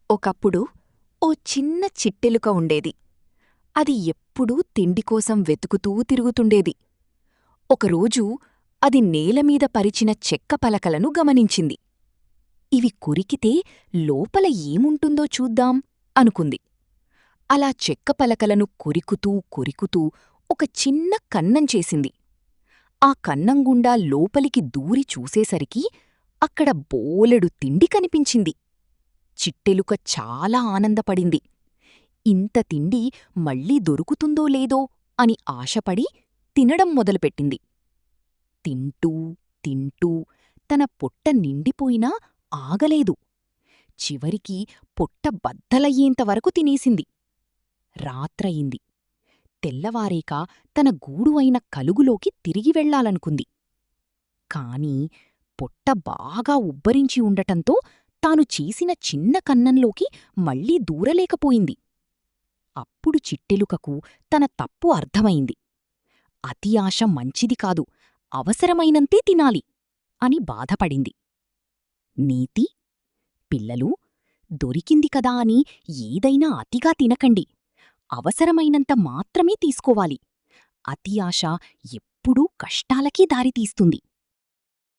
ఒకప్పుడు ఓ చిన్న చిట్టెలుక ఉండేది. అది ఎప్పుడూ తిండికోసం వెతుకుతూ తిరుగుతుండేది. ఒకరోజు అది నేలమీద పరిచిన చెక్క పలకలను గమనించింది. ఇవి కొరికితే లోపల ఏముంటుందో చూద్దాం అనుకుంది. అలా చెక్క పలకలను కొరికుతూ కొరికుతూ ఒక చిన్న కన్నం చేసింది. ఆ కన్నంగుండా లోపలికి దూరి చూసేసరికి అక్కడ బోలెడు తిండి కనిపించింది. చిట్టెలుక చాలా ఆనందపడింది. ఇంత తిండి మళ్ళీ దొరుకుతుందో లేదో అని ఆశపడి తినడం మొదలుపెట్టింది. తింటూ తింటూ తన పొట్ట నిండిపోయినా ఆగలేదు. చివరికి పొట్ట బద్దలయ్యేంతవరకు తినేసింది. రాత్రయింది. తెల్లవారేక తన గూడు అయిన కలుగులోకి తిరిగి వెళ్లాలనుకుంది. కాని పొట్ట బాగా ఉబ్బరించి ఉండటంతో తాను చేసిన చిన్న కన్నంలోకి మళ్లీ దూరలేకపోయింది. అప్పుడు చిట్టెలుకకు తన తప్పు అర్థమైంది. అతి ఆశ మంచిది కాదు, అవసరమైనంతే తినాలి అని బాధపడింది. నీతి: పిల్లలూ, దొరికింది కదా అని ఏదైనా అతిగా తినకండి. అవసరమైనంత మాత్రమే తీసుకోవాలి. అతి ఆశ ఎప్పుడూ కష్టాలకే దారితీస్తుంది.